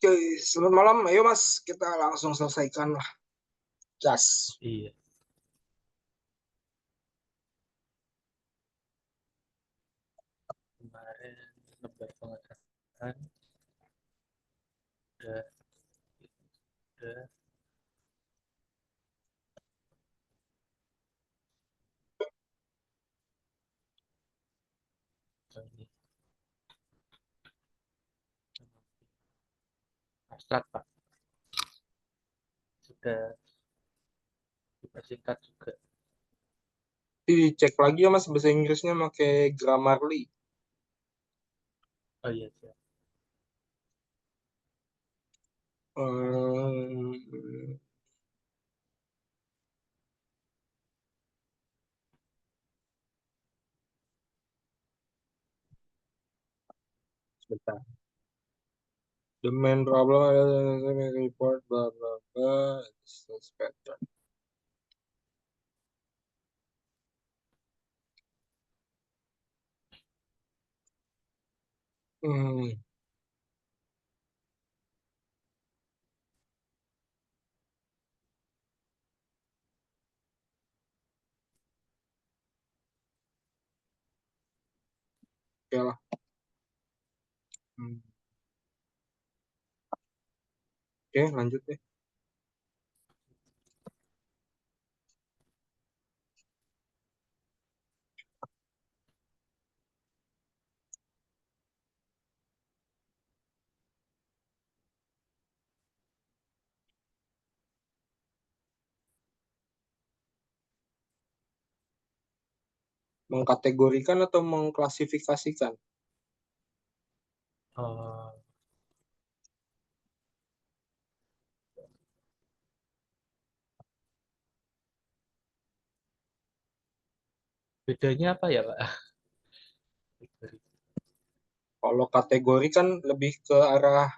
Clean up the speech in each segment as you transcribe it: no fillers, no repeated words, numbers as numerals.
Oke, selamat malam. Ayo Mas, kita langsung selesaikan lah. Gas. Iya, kemarin lebar pengetahuan udah udah ini abstrak Pak, sudah dipersingkat juga. Dicek lagi ya Mas, bahasa Inggrisnya pakai Grammarly. Oh iya siap. Hmm, sebentar. The main problem is report blah blah blah. It's better. Hmm, oke lah. Hmm. Oke, lanjut deh. Mengkategorikan atau mengklasifikasikan? Oh, bedanya apa ya Pak? Kalau kategori kan lebih ke arah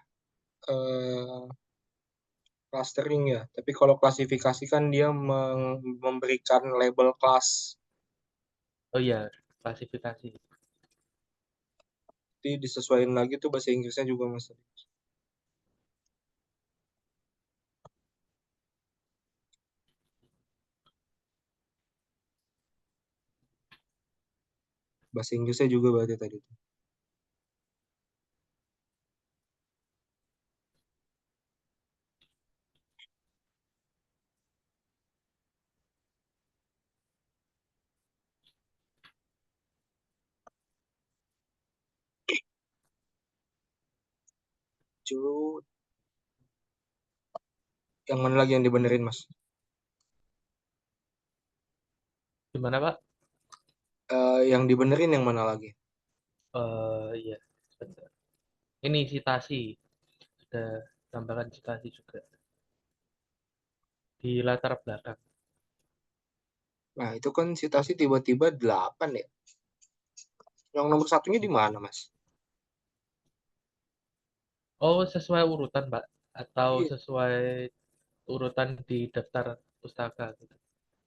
eh, clustering ya. Tapi kalau klasifikasi kan dia memberikan label kelas. Oh iya, klasifikasi. Jadi disesuaikan lagi tuh bahasa Inggrisnya juga Mas. Bahasa Inggrisnya juga berarti tadi. Cu, yang mana lagi yang dibenerin, Mas? Gimana Pak? Yang dibenerin yang mana lagi? Iya, sebentar. Ini citasi, sudah tambahkan citasi juga di latar belakang. Nah, itu kan citasi tiba-tiba 8 ya. Yang nomor satunya di mana, Mas? Oh, sesuai urutan Pak, atau Iya, sesuai urutan di daftar pustaka gitu.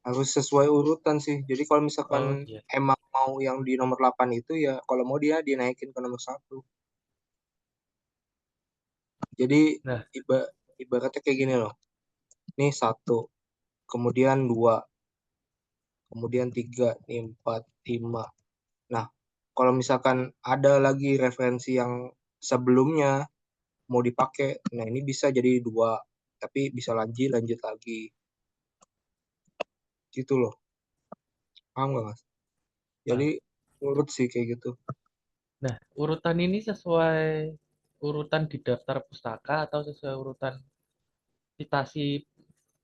harus sesuai urutan sih. Jadi kalau misalkan Oh iya. emang mau yang di nomor 8 itu ya, kalau mau dia dinaikin ke nomor satu. Jadi Nah, iba, ibaratnya kayak gini loh. Nih satu, kemudian dua, kemudian tiga, nih empat, lima. Nah, kalau misalkan ada lagi referensi yang sebelumnya mau dipakai. Nah, ini bisa jadi dua, tapi bisa lanjut lanjut lagi. Gitu loh. Paham nggak, Mas? Jadi ah, urut sih kayak gitu. nah, urutan ini sesuai urutan di daftar pustaka atau sesuai urutan citasi.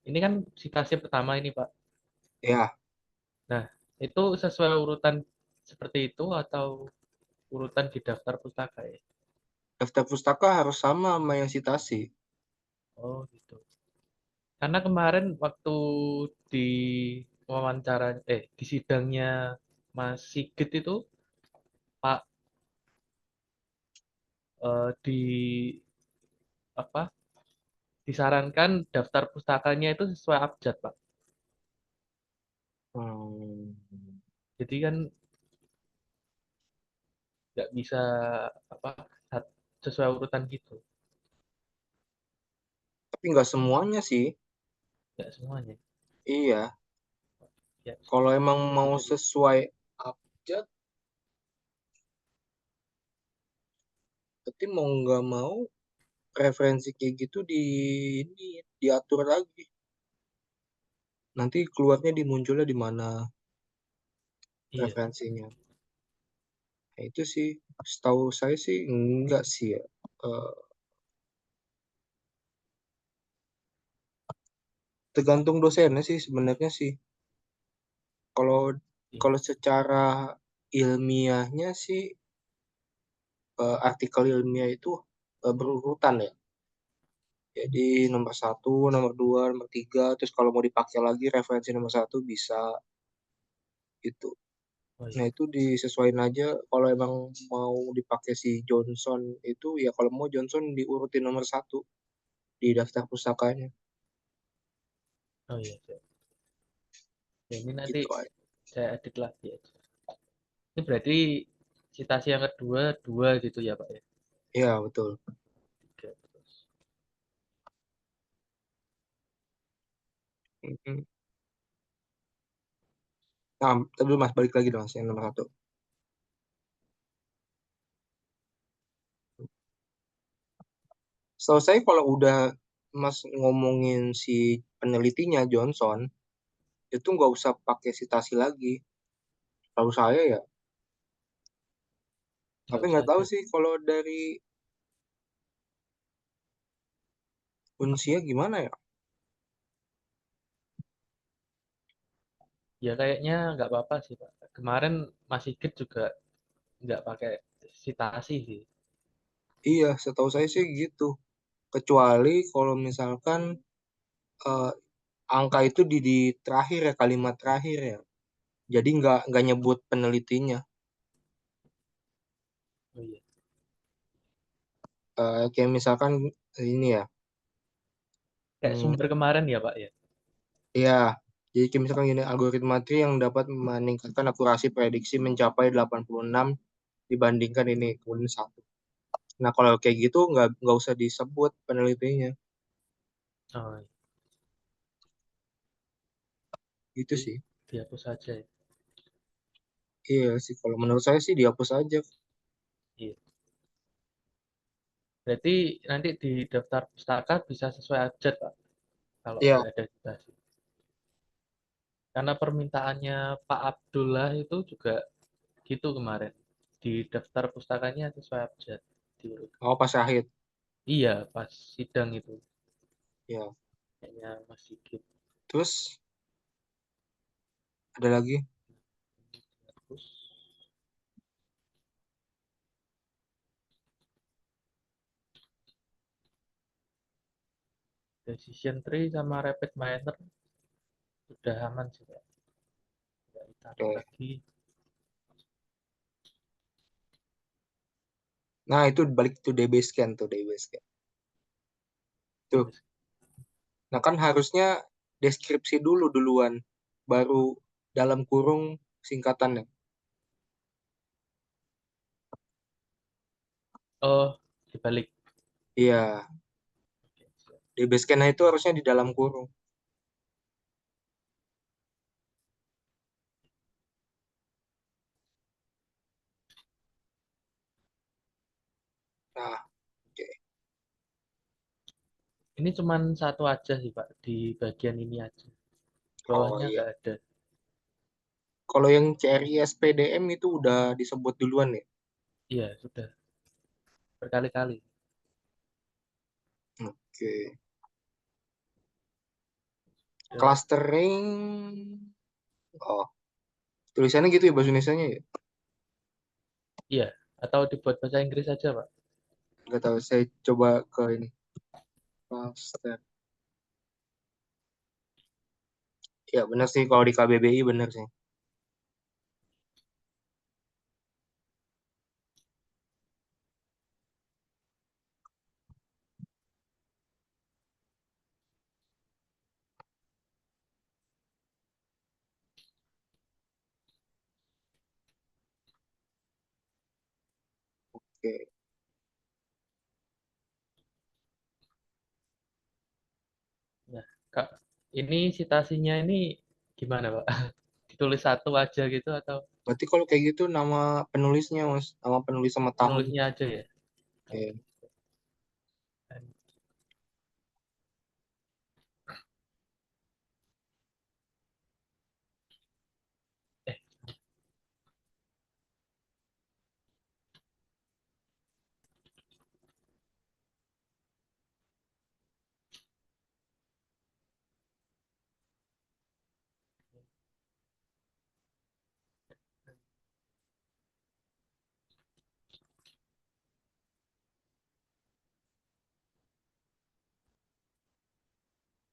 Ini kan citasi pertama ini, Pak. Ya, Nah, itu sesuai urutan seperti itu atau urutan di daftar pustaka ya? daftar pustaka harus sama sama yang citasi. Oh, gitu. Karena kemarin waktu di wawancara di sidangnya Mas Sigit itu Pak di apa? Disarankan daftar pustakanya itu sesuai abjad, Pak. Hmm. Jadi kan nggak bisa apa sesuai urutan gitu. Tapi nggak semuanya sih. Nggak semuanya. Iya, Ya, kalau emang mau bisa gitu. sesuai abjad, berarti mau nggak mau referensi kayak gitu ini diatur lagi. Nanti keluarnya dimunculnya di mana Iya, referensinya. Nah, itu sih, setahu saya sih enggak sih ya. Eh, Tergantung dosennya sih sebenarnya sih. Kalau iya. kalau secara ilmiahnya sih, artikel ilmiah itu berurutan ya. Jadi nomor satu, nomor dua, nomor tiga, terus kalau mau dipakai lagi referensi nomor satu bisa gitu. Oh Nah iya. itu disesuaikan aja kalau emang mau dipakai si Johnson itu ya kalau mau Johnson diurutin nomor satu di daftar pustakanya Oh iya. Ya, ini nanti gitu aja. saya edit lagi aja. Ini berarti citasi yang kedua dua gitu ya Pak ya? Iya betul. Oke, terus. Mhm. Nah, tapi Mas balik lagi dong Mas yang nomor satu. Setahu saya kalau udah Mas ngomongin si penelitinya Johnson itu nggak usah pakai citasi lagi. Tahu saya ya, Nggak tapi usah nggak tahu ada. sih kalau dari Unsia gimana ya. Ya kayaknya nggak apa-apa sih Pak. Kemarin Mas Sigit juga nggak pakai citasi sih. Iya, setahu saya sih gitu. Kecuali kalau misalkan eh, angka itu di terakhir ya, kalimat terakhir ya. Jadi nggak nyebut penelitinya. Oh iya. Kayak misalkan ini ya. Kayak Hmm, sumber kemarin ya Pak ya? ya, jadi kayak misalkan gini, algoritma tri yang dapat meningkatkan akurasi prediksi mencapai 86 dibandingkan ini kemudian satu. Nah, kalau kayak gitu nggak usah disebut penelitinya. Oh iya. Gitu Jadi sih. dihapus saja ya. Iya sih, kalau menurut saya sih dihapus aja. Iya. Berarti nanti di daftar pustaka bisa sesuai abjad Pak. Kalau Iya, nggak ada citasi. Karena permintaannya Pak Abdullah itu juga gitu kemarin. Di daftar pustakanya sesuai abjad diurut. oh pas Syahid. Iya, pas sidang itu Ya, kayaknya Mas Sigit. terus ada lagi. Terus decision tree sama rapid miner sudah aman sih Pak. Nggak ditarik Oke. lagi. Nah, itu balik tuh DB scan tuh DB scan. Tuh. Terus, Nah, kan harusnya deskripsi dulu duluan, baru dalam kurung singkatannya. oh, dibalik. Iya, Oke, siap. DB scan itu harusnya di dalam kurung. Nah, oke. Ini cuman satu aja sih Pak, di bagian ini aja. Oh Bawahnya iya. nggak ada. Kalau yang CRIS PDM itu udah disebut duluan ya. Iya, sudah berkali-kali. Oke. Udah, Clustering. Oh, tulisannya gitu ya bahasa Indonesianya ya. iya, atau dibuat bahasa Inggris aja Pak. Nggak tahu, saya coba ke ini. Cluster. Ya benar sih kalau di KBBI benar sih. Oke. Kak, ini citasinya ini gimana, Pak? Ditulis satu aja gitu atau Berarti kalau kayak gitu nama penulisnya Mas, nama penulis sama tahun. penulisnya aja ya? Oh, Oke. gitu. Eh,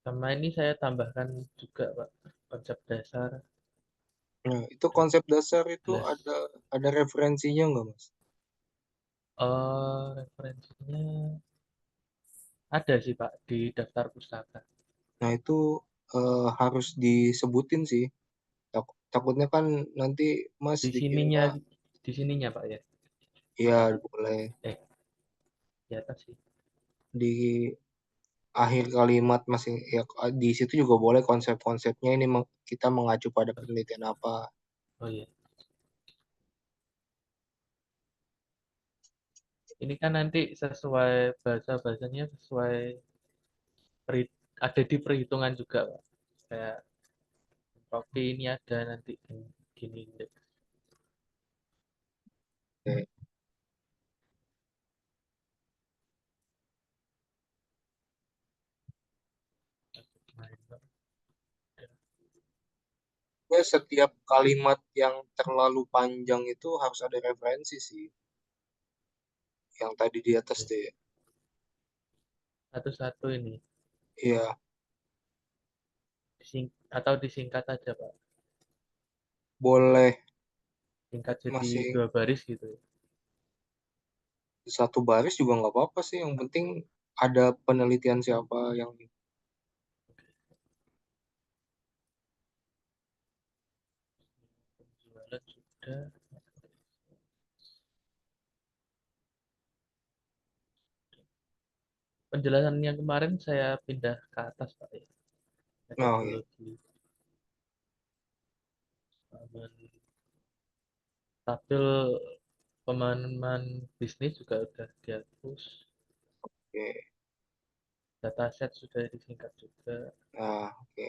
sama ini saya tambahkan juga, Pak, konsep dasar Nah, itu konsep dasar itu 11. ada referensinya nggak Mas? Referensinya ada sih, Pak, di daftar pustaka. Nah, itu harus disebutin sih. Takutnya kan nanti Mas Di sininya, dikiranya di sininya, Pak ya. ya boleh Eh, di atas sih. di akhir kalimat masih ya, di situ juga boleh konsep-konsepnya ini kita mengacu pada penelitian apa. Oh iya. Ini kan nanti sesuai bahasa-bahasanya sesuai ada di perhitungan juga, Pak. Kayak Rocky ini ada nanti gini indeks. Oke. Ya, setiap kalimat yang terlalu panjang itu harus ada referensi sih. Yang tadi di atas deh. Ya. Satu-satu ini Iya, atau disingkat aja, Pak. boleh Singkat jadi masih 2 baris gitu ya. satu baris juga nggak apa-apa sih. Yang penting ada penelitian siapa yang Penjualan sudah. Penjelasan yang kemarin saya pindah ke atas, Pak ya. oh ya. Metodologi tabel pemahaman bisnis juga udah dihapus. Oke. Dataset sudah disingkat juga. Nah, oke.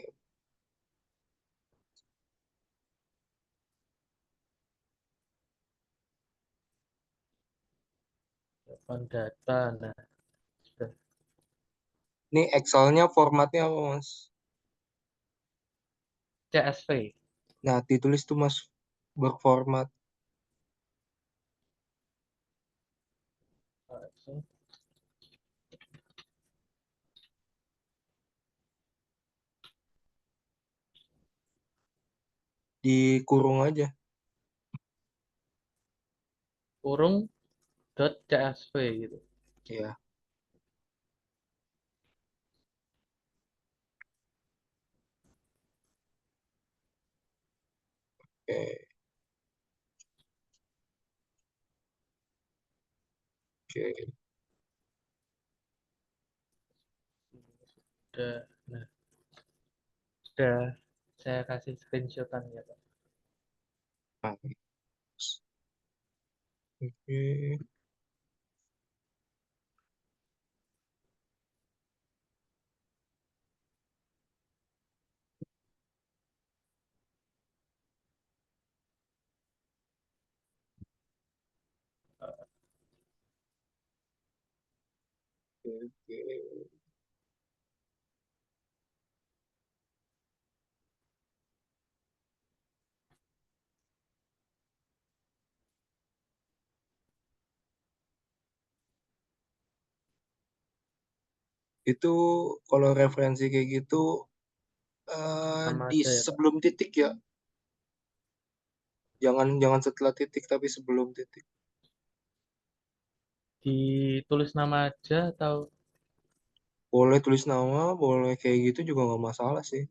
Depan data, nah sudah. Ini Excel-nya formatnya apa, Mas? CSV. Nah, ditulis tuh Mas berformat dikurung aja. Kurung .csv gitu. Ya, oke. Oke. Sudah, nah sudah saya kasih screenshotan ya, Pak. Nah, oke. Oke. Itu kalau referensi kayak gitu Sama di aja ya, Pak. sebelum titik ya. Jangan jangan setelah titik tapi sebelum titik. Ditulis nama aja atau Boleh tulis nama, boleh kayak gitu juga nggak masalah sih.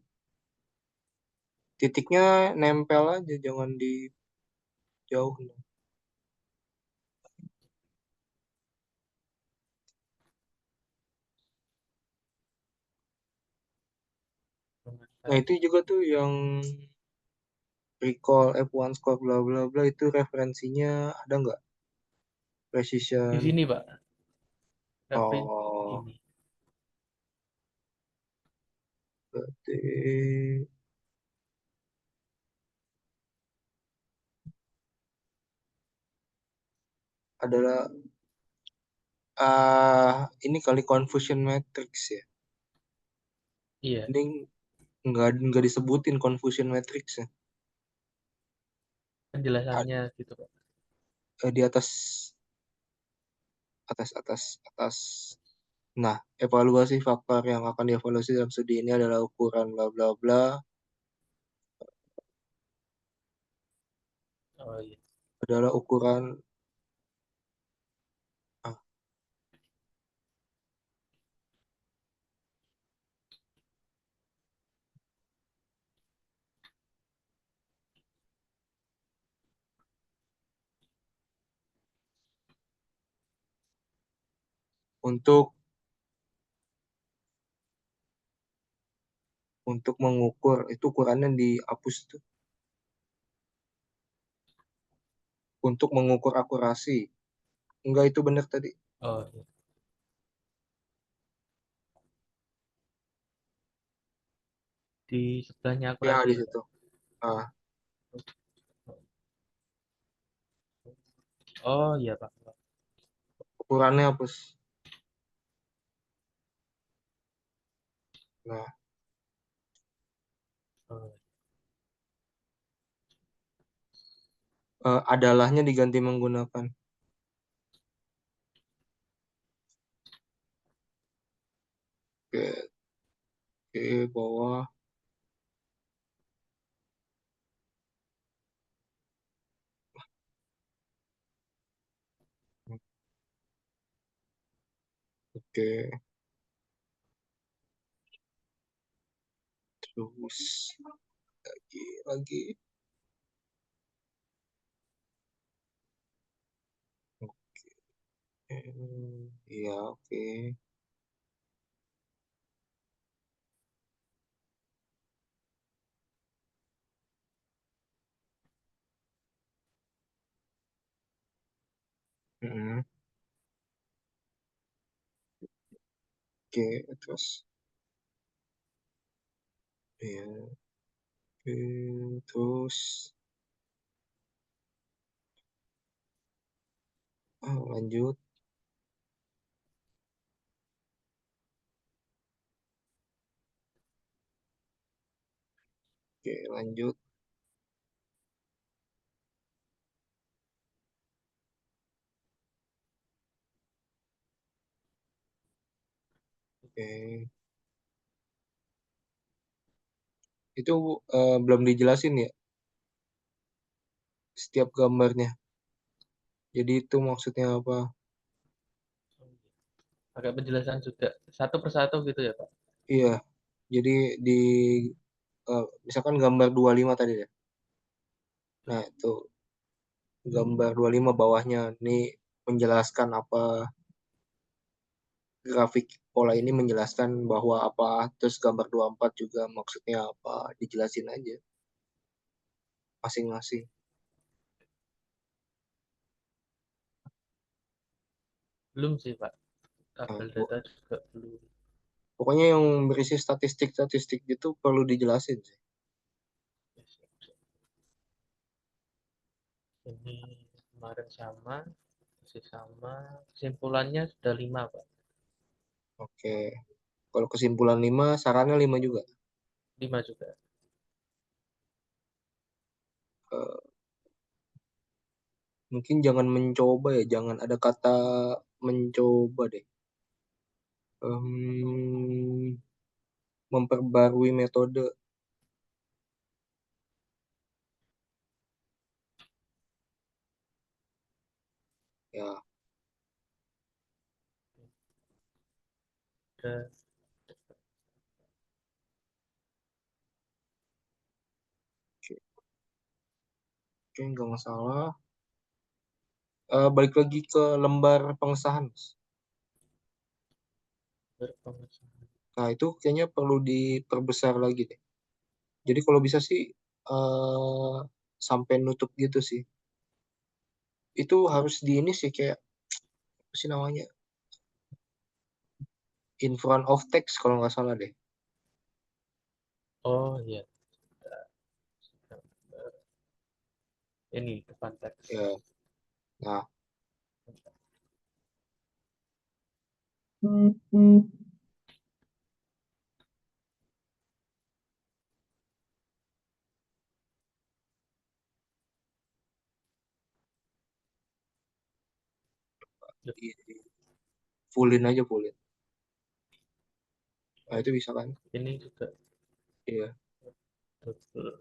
Titiknya nempel aja, jangan dijauh. Nah, itu juga tuh yang recall F1 score bla bla bla itu referensinya ada nggak? Di Precision. sini, Pak. Tapi Oh, ini. berarti adalah ini kali confusion matrix ya. Iya, Ini nggak disebutin confusion matrix ya. penjelasannya gitu, Pak. Di atas atas atas atas. Nah, evaluasi faktor yang akan dievaluasi dalam studi ini adalah ukuran bla bla bla Oh iya. adalah ukuran ah, untuk mengukur itu ukurannya dihapus tuh untuk mengukur akurasi. Enggak itu benar tadi. Oh iya. Di sebelahnya Ya akurasi di ya, Pak. situ. Ah, Oh iya, Pak. ukurannya hapus. Nah, Oh, adalahnya diganti menggunakan oke, oke bawah. Oke, terus lagi. Iya, oke. Mm, oke, terus ya, oke, terus lanjut. Oke, lanjut. Oke. Itu belum dijelasin ya setiap gambarnya. Jadi itu maksudnya apa? pakai penjelasan juga satu persatu gitu ya, Pak. Iya. Jadi di misalkan gambar 25 tadi ya. Nah, itu gambar 25 bawahnya ini menjelaskan apa grafik pola ini menjelaskan bahwa apa, terus gambar 24 juga maksudnya apa, dijelasin aja masing-masing. Belum sih, Pak. Nah, Tabel data juga belum. pokoknya yang berisi statistik-statistik gitu perlu dijelasin sih. Ini kemarin sama, masih sama. Kesimpulannya sudah 5, Pak. Oke. Kalau kesimpulan 5 sarannya 5 juga. 5 juga. Eh, mungkin jangan mencoba ya, jangan ada kata mencoba deh. Em, memperbarui metode ya. Udah. Oke, oke, nggak masalah. Balik lagi ke lembar pengesahan, Mas. Berpengesahan. Nah, itu kayaknya perlu diperbesar lagi deh. Jadi kalau bisa sih sampai nutup gitu sih. Itu harus di ini sih kayak apa sih namanya? In front of text kalau nggak salah deh. Oh iya, ini depan teks. Ya. Nah, fullin aja fullin. Nah, itu bisa kan? Ini juga Iya. double.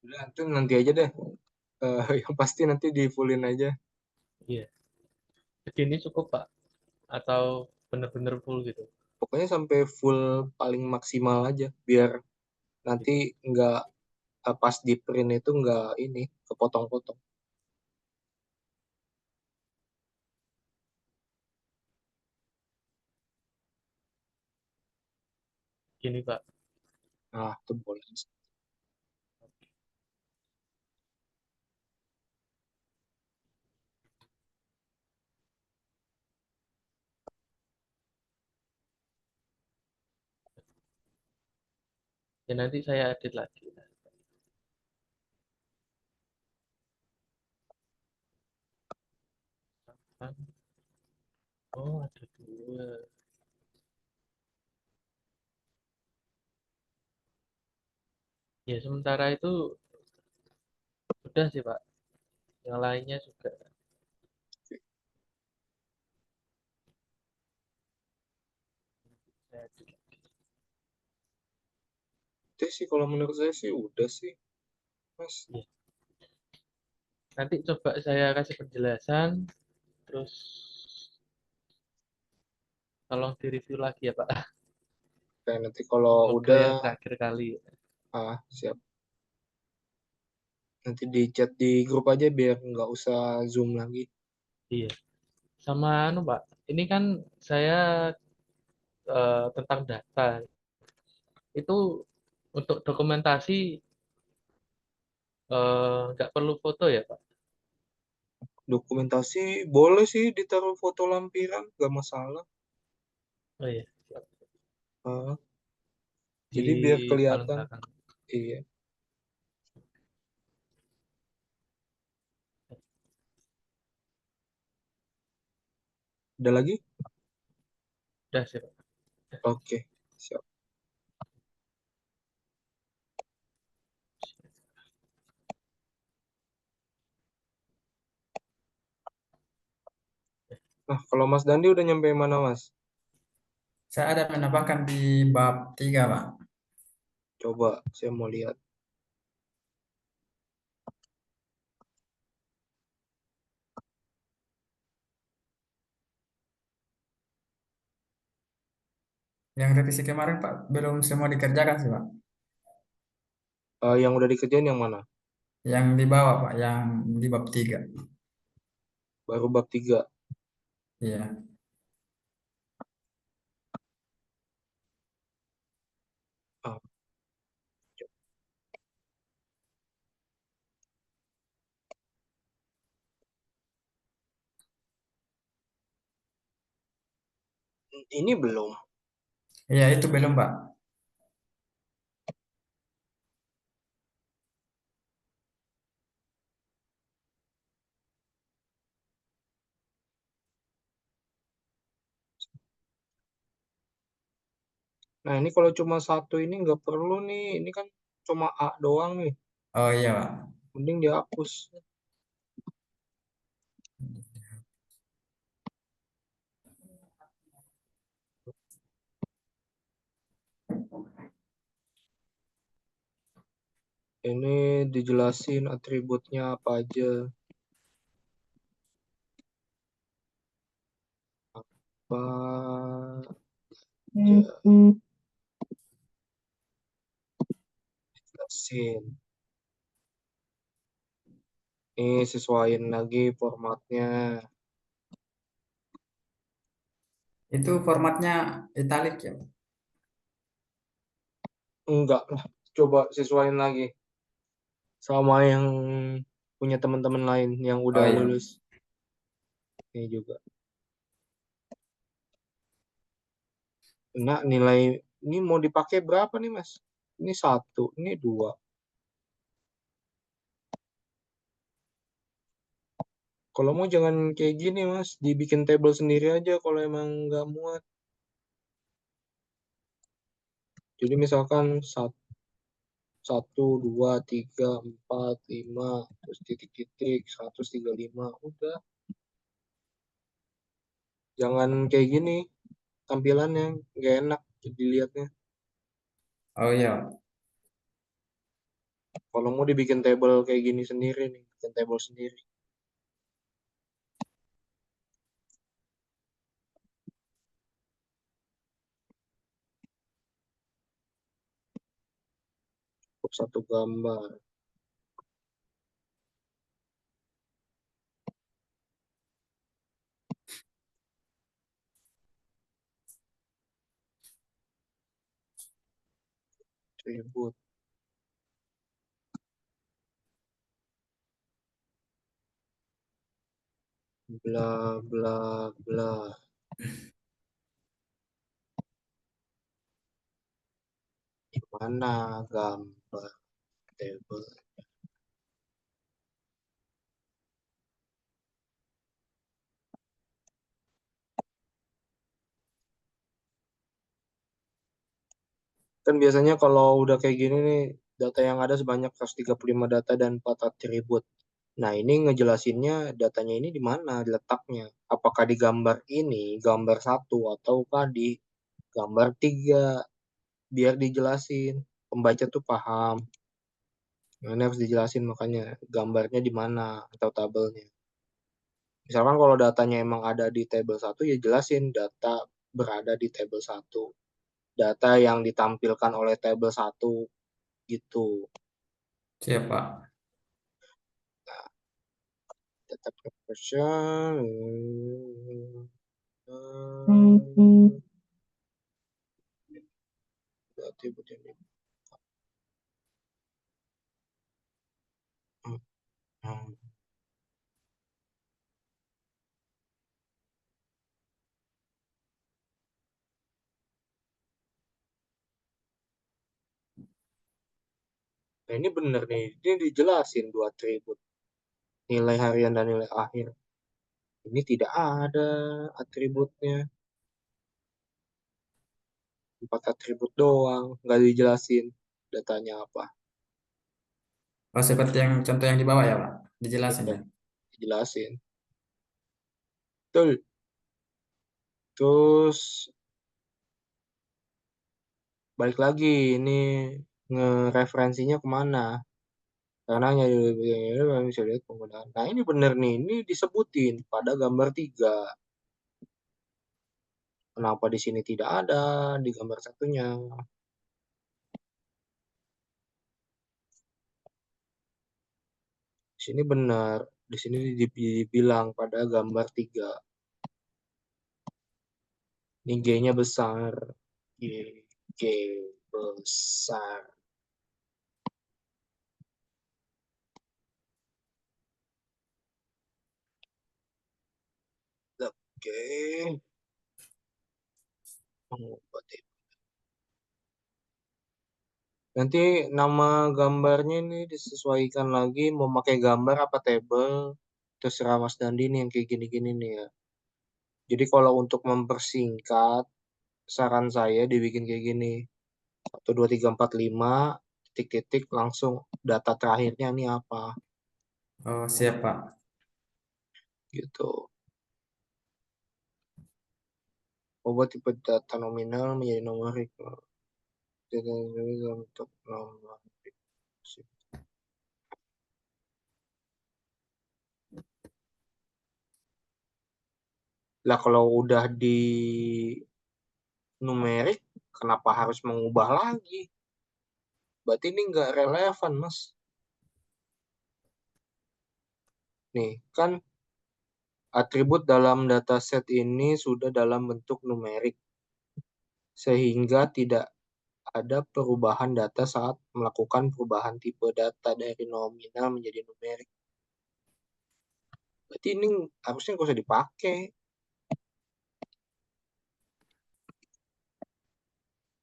Udah, itu nanti aja deh. Yang pasti nanti di fullin aja. Iya, segini cukup Pak? Atau bener-bener full gitu? Pokoknya sampai full paling maksimal aja. Biar nanti nggak pas di print itu nggak ini kepotong-potong. Gini Pak. Nah, itu boleh. Ya nanti saya edit lagi. Oh, ada dua. Ya, sementara itu udah sih, Pak. Yang lainnya juga saya edit. Itu sih kalau menurut saya sih udah sih, Mas. Ya, nanti coba saya kasih penjelasan, terus tolong direview lagi ya, Pak. Kayak nanti kalau Semoga udah, yang terakhir kali. siap. Nanti di chat di grup aja biar nggak usah Zoom lagi. Iya. Sama anu, Pak. Ini kan saya tentang data. Itu untuk dokumentasi nggak perlu foto ya, Pak? Dokumentasi boleh sih ditaruh foto lampiran, nggak masalah. Oh iya, siap. Ah, Di jadi biar paling kelihatan. belakang. Iya. Ada lagi? Udah sih, Pak. Oke, siap. Nah, kalau Mas Dandi udah nyampe mana, Mas? Saya ada menambahkan di bab 3, Pak. Coba, saya mau lihat. Yang revisi kemarin, Pak, belum semua dikerjakan sih, Pak. Yang udah dikerjain yang mana? Yang di bawah, Pak, yang di bab 3. Baru bab 3. Iya. Ah, ini belum. Iya, itu belum, Pak. Nah, ini kalau cuma satu ini nggak perlu nih. Ini kan cuma A doang nih. Oh iya, Pak. Mending dihapus. Ini dijelasin atributnya apa aja. Apa aja jelasin. Ini sesuaiin lagi formatnya. Itu formatnya italic ya. Enggak lah, coba sesuaiin lagi sama yang punya teman-teman lain yang Oh udah iya. lulus. Ini juga. Nah, nilai ini mau dipakai berapa nih, Mas? Ini satu, ini dua. Kalau mau jangan kayak gini, Mas. Dibikin table sendiri aja kalau emang nggak muat. Jadi misalkan satu, dua, tiga, empat, lima, terus titik-titik, 135. Udah. Jangan kayak gini tampilannya. Nggak enak dilihatnya. Oh iya. Kalau mau dibikin table kayak gini sendiri nih. Bikin table sendiri. Cukup satu gambar. Ribut. Bla, bla, bla. Gimana gambar table? Kan biasanya kalau udah kayak gini nih, data yang ada sebanyak 135 data dan 4 atribut. Nah, ini ngejelasinnya datanya ini di mana letaknya. Apakah di gambar ini, gambar satu, ataukah di gambar tiga. Biar dijelasin. Pembaca tuh paham. Nah, ini harus dijelasin makanya gambarnya di mana atau tabelnya. Misalkan kalau datanya emang ada di table satu, ya jelasin data berada di table satu. Data yang ditampilkan oleh table satu gitu. Siap, Pak. Data proportion. Berarti begini. Nah, ini bener nih. Ini dijelasin dua atribut. Nilai harian dan nilai akhir. Ini tidak ada atributnya. 4 atribut doang. Nggak dijelasin datanya apa. Oh, seperti yang contoh yang di bawah ya, Pak. Dijelasin Iya, ya. dijelasin. Betul. Terus balik lagi. Ini ngereferensinya kemana? Karena hanya bisa lihat penggunaan. Nah, ini bener nih. Ini disebutin pada gambar 3. Kenapa di sini tidak ada di gambar satunya? Di sini benar. Di sini dibilang pada gambar 3. Ini G-nya besar. G, G besar. Oke. Mengubah table. Nanti nama gambarnya ini disesuaikan lagi mau pakai gambar apa table. Terserah Mas Dandi nih yang kayak gini-gini nih ya. Jadi kalau untuk mempersingkat, saran saya dibikin kayak gini. 1, 2, 3, 4, 5, titik-titik langsung data terakhirnya ini apa Oh, siap, Pak. gitu. Ubah tipe data nominal menjadi numerik. Data numerik untuk nomor. Lah kalau udah di numerik, kenapa harus mengubah lagi? Berarti ini nggak relevan, Mas. Nih, kan atribut dalam dataset ini sudah dalam bentuk numerik, sehingga tidak ada perubahan data saat melakukan perubahan tipe data dari nominal menjadi numerik. Berarti ini harusnya nggak usah dipakai.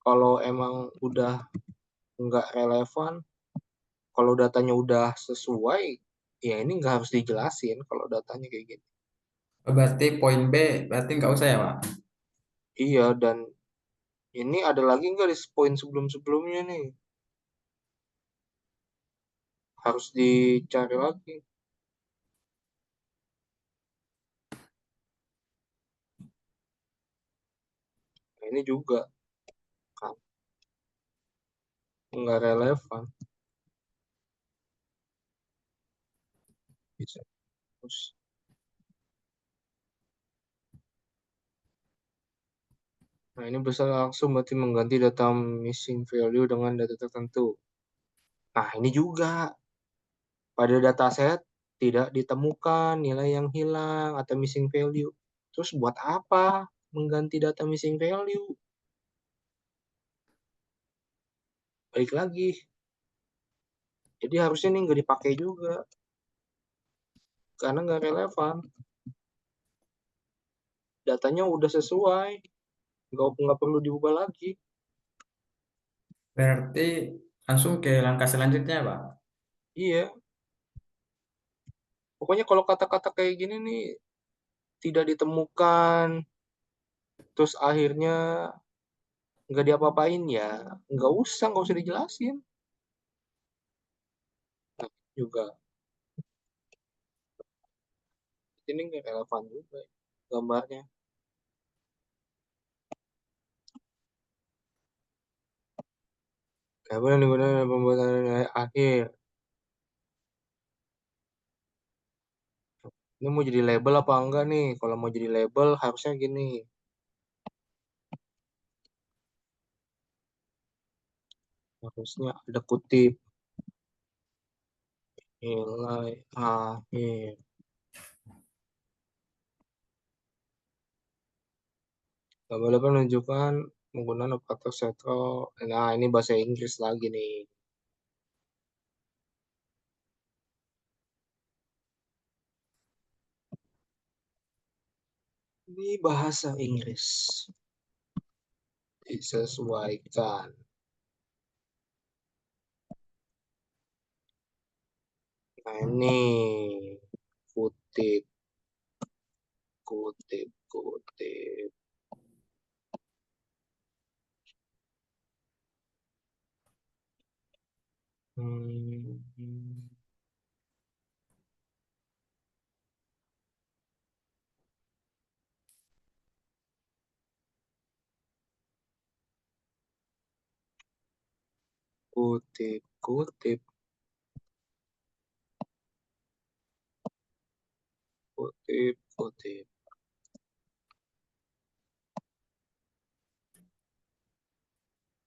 Kalau emang udah nggak relevan, kalau datanya udah sesuai, ya ini nggak harus dijelasin kalau datanya kayak gini. Berarti poin B berarti nggak usah ya, Pak? Iya, dan ini ada lagi nggak di poin sebelum-sebelumnya nih? Harus dicari lagi. Nah, ini juga kan nggak relevan. Bisa terus. Nah, ini bisa langsung berarti mengganti data missing value dengan data tertentu. Nah, ini juga pada dataset tidak ditemukan nilai yang hilang atau missing value. Terus buat apa mengganti data missing value? Balik lagi. Jadi harusnya ini nggak dipakai juga. Karena nggak relevan. Datanya udah sesuai. Nggak perlu diubah lagi. Berarti langsung ke langkah selanjutnya, Pak. Iya. Pokoknya kalau kata-kata kayak gini nih tidak ditemukan, terus akhirnya nggak diapa-apain ya, nggak usah dijelasin. Nah, juga ini nggak relevan juga gambarnya. Nggak boleh digunakan pembuatan nilai akhir. Ini mau jadi label apa enggak nih? Kalau mau jadi label harusnya gini. Harusnya ada kutip nilai akhir. Nggak boleh menunjukkan menggunakan operator setro. Nah, ini bahasa Inggris lagi nih. Ini bahasa Inggris. Disesuaikan. Nah, ini kutip, kutip, kutip. Hmm, kutip, kutip, kutip, kutip.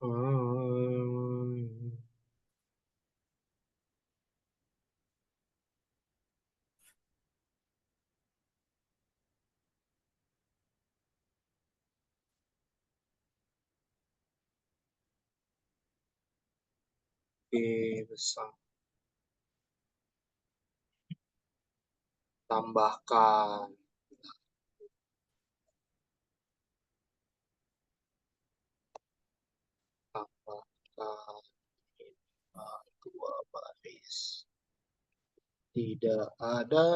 Hmm, besar. Tambahkan, tambahkan dua baris. Tidak ada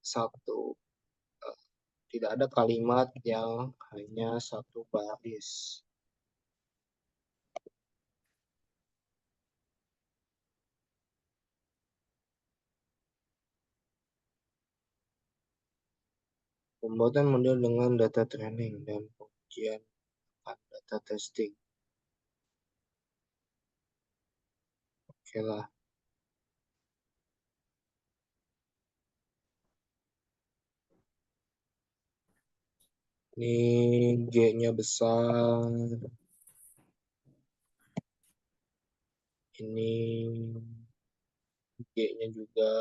satu, eh, tidak ada kalimat yang hanya satu baris. Pembuatan model dengan data training dan pengujian data testing. Oke lah. Ini G-nya besar. Ini G-nya juga.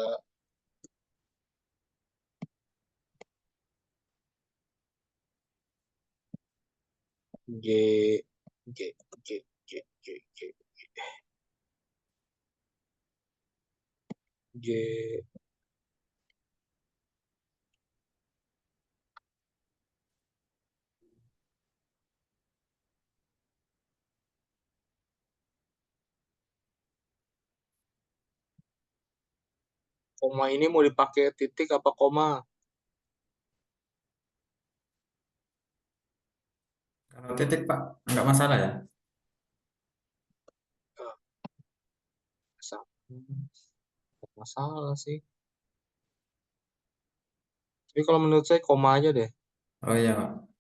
G, G, G, G, G, G, G. Koma ini mau dipakai titik apa koma? Kalau titik Pak, nggak masalah ya. Eh, masalah sih. Tapi kalau menurut saya koma aja deh. Oh iya Pak.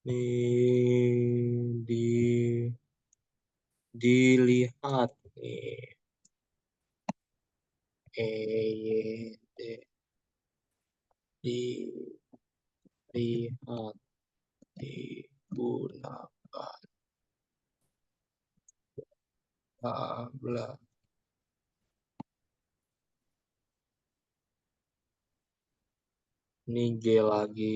Di dilihat nih. E, Y, D, dilihat, digunakan, bla bla. Ini G lagi.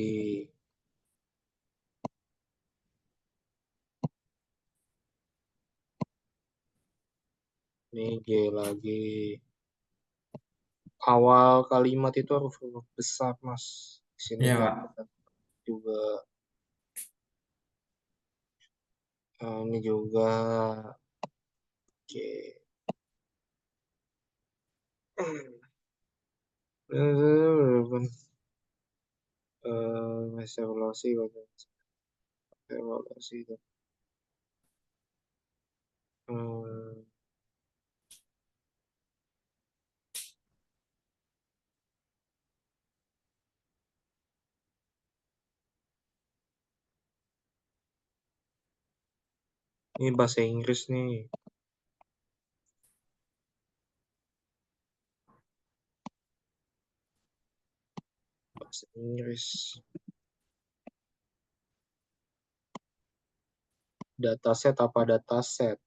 Ini G lagi. Awal kalimat itu harus huruf besar, Mas. Di sini Iya nggak Pak. ada juga. Ini juga G. Evaluasi, evaluasi. Hmm, ini bahasa Inggris nih. Bahasa Inggris. Dataset apa dataset?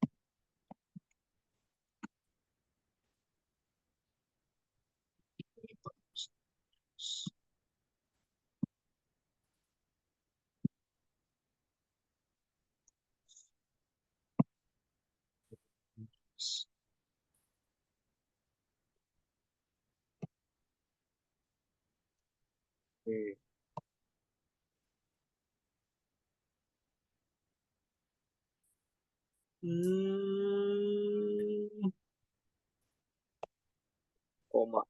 Oke. Hmm, koma.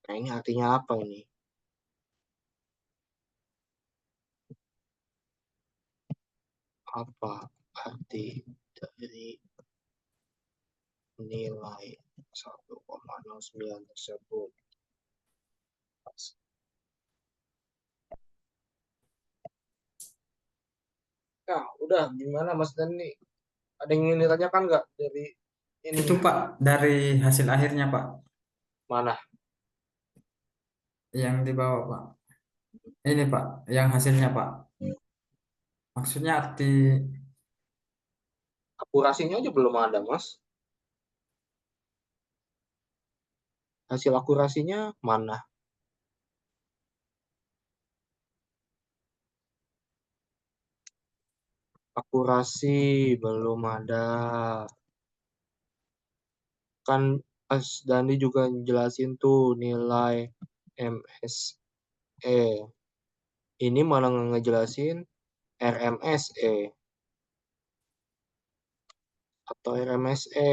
Nah, ini artinya apa ini? Apa arti dari nilai 1,09 tersebut? Nah, udah gimana Mas Dani? Ada yang ingin ditanyakan nggak dari ini? Itu Pak dari hasil akhirnya Pak, Mana? yang di bawah Pak. Ini Pak, yang hasilnya Pak. Maksudnya arti Akurasinya aja belum ada, Mas. Hasil akurasinya mana? Akurasi belum ada. Kan Mas Dani juga jelasin tuh nilai MSE. Ini malah ngejelasin RMSE atau RMSE.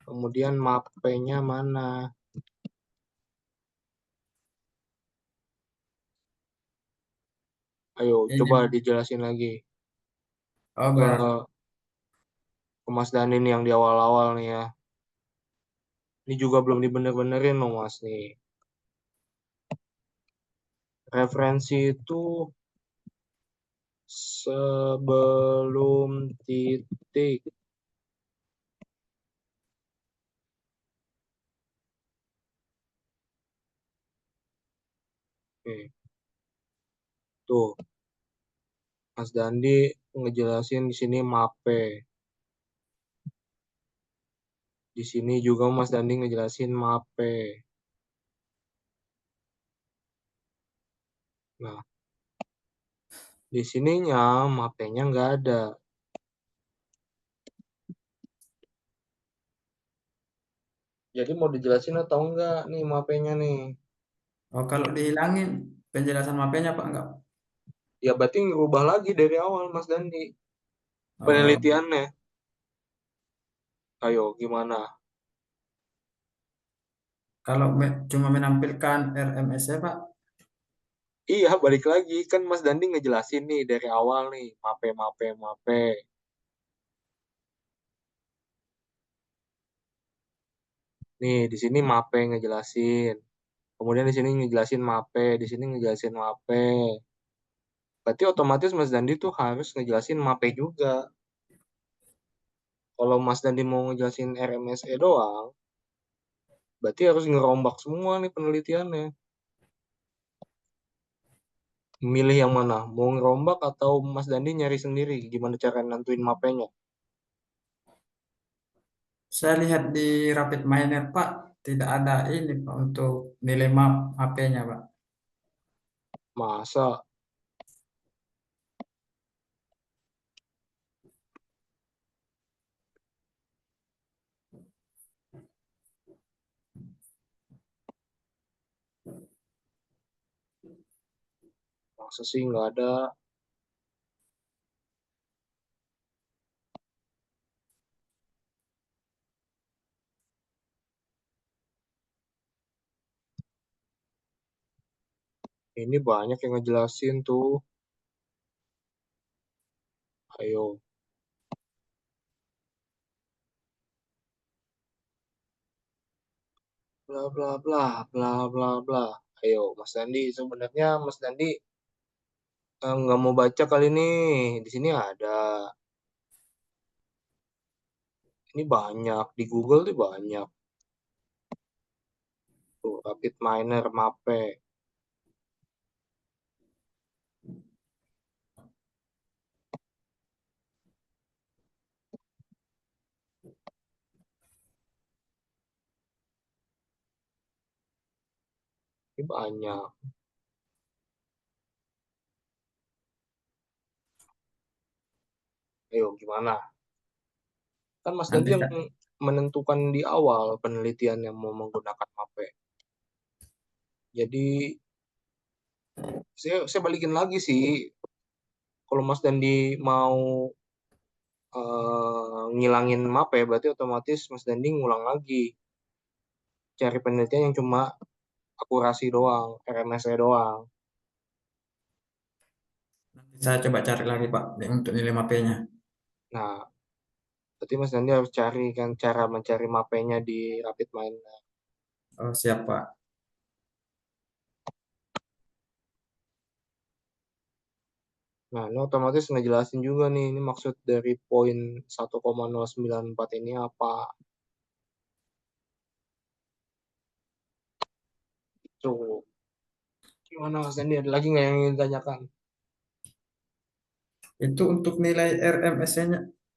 Kemudian mapenya mana? Ayo, Ini coba Pak. dijelasin lagi Oh, ke, biar. ke Mas Dani nih yang di awal-awal nih ya. Ini juga belum dibener-benerin loh Mas nih. Referensi itu sebelum titik. Oke, tuh Mas Dandi ngejelasin di sini mape. Di sini juga Mas Dandi ngejelasin mape. Nah, di sininya mapenya nggak ada. Jadi mau dijelasin atau enggak nih mapenya nih? Oh, kalau dihilangin penjelasan mapenya Pak enggak? Ya berarti ngerubah lagi dari awal Mas Dandi Oh, penelitiannya. Ayo gimana? kalau cuma menampilkan RMS-nya Pak. Iya balik lagi kan Mas Dandi ngejelasin nih dari awal nih mape mape mape. Nih di sini mape ngejelasin. Kemudian di sini ngejelasin mape, di sini ngejelasin mape. Berarti otomatis Mas Dandi tuh harus ngejelasin mape juga. Kalau Mas Dandi mau ngejelasin RMSE doang, berarti harus ngerombak semua nih penelitiannya. Milih yang mana? Mau ngerombak atau Mas Dandi nyari sendiri? Gimana cara nentuin mapenya? Saya lihat di Rapid Miner Pak, tidak ada ini Pak untuk nilai map HP-nya Pak. Masa? Masa sih nggak ada? Ini banyak yang ngejelasin tuh. Ayo, bla bla bla bla bla bla. Ayo, Mas Dandi. Sebenarnya Mas Dandi nggak mau baca kali ini. Di sini ada. Ini banyak di Google tuh banyak. Tuh, Rapid Miner, Mape. Ini banyak. Ayo, gimana? Kan Mas Dandi Nanti yang menentukan di awal penelitian yang mau menggunakan Mape. Jadi saya balikin lagi sih. Kalau Mas Dandi mau ngilangin Mape, berarti otomatis Mas Dandi ngulang lagi. Cari penelitian yang cuma akurasi doang, RMS-nya doang. saya coba cari lagi Pak untuk nilai HP-nya. Nah, berarti Mas Dandi harus cari kan cara mencari mapenya di RapidMiner. Oh, siap Pak. Nah, ini otomatis ngejelasin juga nih, ini maksud dari poin 1,094 ini apa. Tuh, gimana Mas Dandi? Ada lagi nggak yang ingin ditanyakan? Itu untuk nilai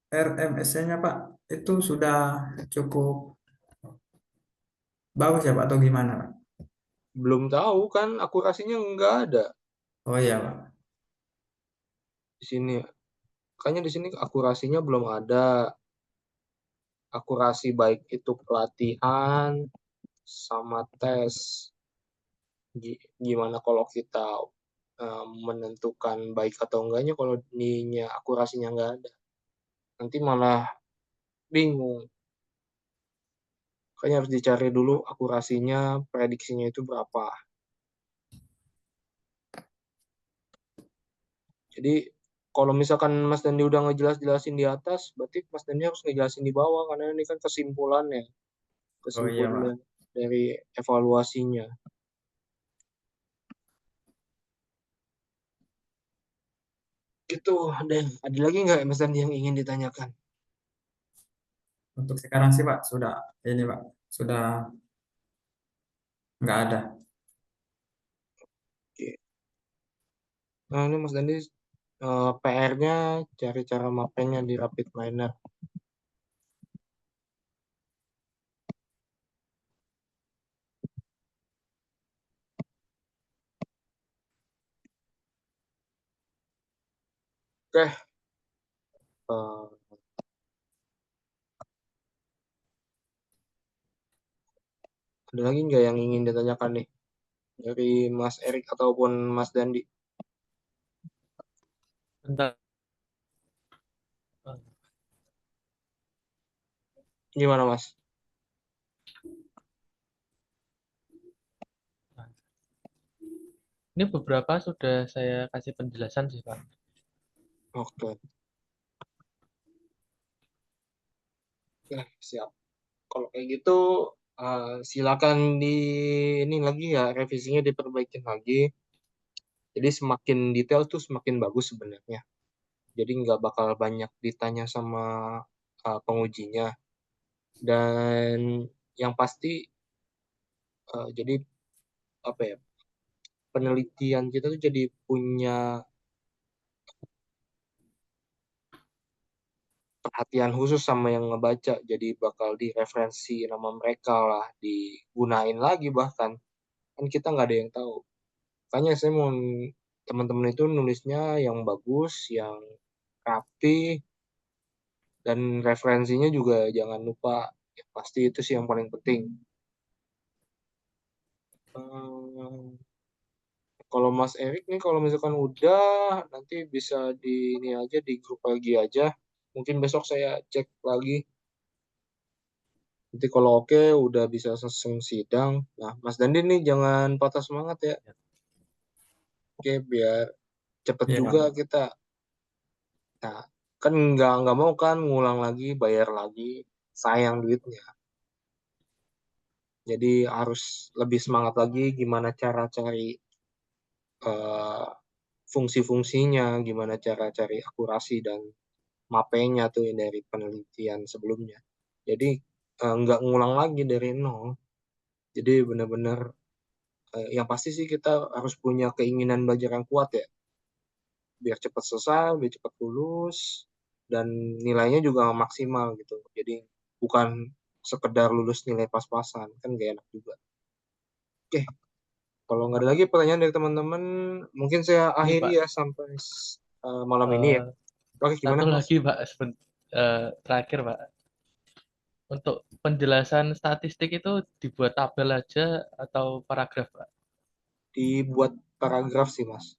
RMSC-nya Pak, itu sudah cukup bagus ya Pak atau gimana Pak? Belum tahu kan, akurasinya nggak ada Oh iya Pak. di sini. Makanya di sini akurasinya belum ada. Akurasi baik itu pelatihan sama tes. Gimana kalau kita menentukan baik atau enggaknya kalau ininya akurasinya nggak ada. Nanti malah bingung. Makanya harus dicari dulu akurasinya, prediksinya itu berapa. Jadi kalau misalkan Mas Dandi udah ngejelasin di atas, berarti Mas Dandi harus ngejelasin di bawah, karena ini kan kesimpulannya Oh iya Pak. dari evaluasinya. Gitu deh. Ada lagi nggak Mas Dandi yang ingin ditanyakan? Untuk sekarang sih Pak sudah ini Pak sudah nggak ada. Oke. Nah ini Mas Dandi PR-nya cari cara mapenya di RapidMiner. Oke. Eh, ada lagi nggak yang ingin ditanyakan nih dari Mas Erik ataupun Mas Dandi? Bentar. Gimana Mas? Ini beberapa sudah saya kasih penjelasan sih, Pak. Oke. Oke, siap. Kalau kayak gitu silakan ini lagi ya, revisinya diperbaikin lagi. Jadi semakin detail tuh semakin bagus sebenarnya. Jadi nggak bakal banyak ditanya sama pengujinya. Dan yang pasti jadi apa ya, penelitian kita tuh jadi punya perhatian khusus sama yang ngebaca. Jadi bakal direferensi nama mereka lah, digunain lagi bahkan. Kan kita nggak ada yang tahu. Makanya saya mau teman-teman itu nulisnya yang bagus, yang rapi, dan referensinya juga jangan lupa. Ya, pasti itu sih yang paling penting. Hmm, kalau Mas Erik nih, kalau misalkan udah, nanti bisa di ini aja, di grup lagi aja. Mungkin besok saya cek lagi. Nanti kalau oke, udah bisa langsung sidang. Nah, Mas Dandi nih jangan patah semangat ya. Oke, biar cepet Iya juga Pak. kita. Nah, kan nggak mau kan ngulang lagi, bayar lagi, sayang duitnya. Jadi harus lebih semangat lagi gimana cara cari eh, fungsi-fungsinya, gimana cara cari akurasi dan mapenya tuh dari penelitian sebelumnya. Jadi nggak ngulang lagi dari nol. Jadi benar-benar yang pasti sih kita harus punya keinginan belajar yang kuat ya, biar cepat selesai, biar cepat lulus, dan nilainya juga maksimal gitu. Jadi bukan sekedar lulus nilai pas-pasan, kan gak enak juga. Oke, kalau nggak ada lagi pertanyaan dari teman-teman, mungkin saya Ini, akhiri Pak, ya sampai malam ini ya. eh, Oke, gimana satu Mas? lagi, Pak, terakhir, Pak. Untuk penjelasan statistik itu dibuat tabel aja atau paragraf, Pak? Dibuat paragraf sih Mas.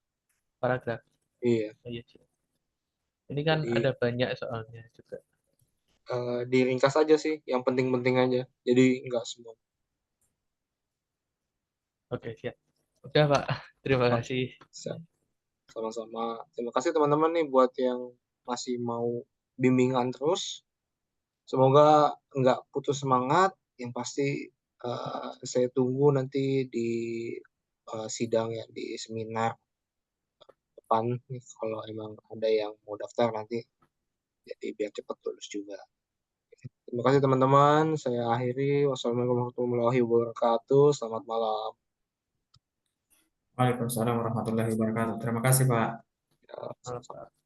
Paragraf. Iya, Oh, iya sih. Ini kan jadi ada banyak soalnya juga. diringkas aja sih, yang penting-penting aja. Jadi nggak semua. Oke, siap. Udah, Pak. Terima Oke, kasih. siap. Sama-sama. Terima kasih teman-teman nih buat yang masih mau bimbingan terus. Semoga nggak putus semangat. Yang pasti saya tunggu nanti di sidang ya, di seminar depan nih, kalau emang ada yang mau daftar nanti, jadi biar cepat lulus juga. Terima kasih teman-teman. Saya akhiri. Wassalamualaikum warahmatullahi wabarakatuh. Selamat malam. Waalaikumsalam warahmatullahi wabarakatuh. Terima kasih Pak. Ya, Malam, sama-sama. Pak.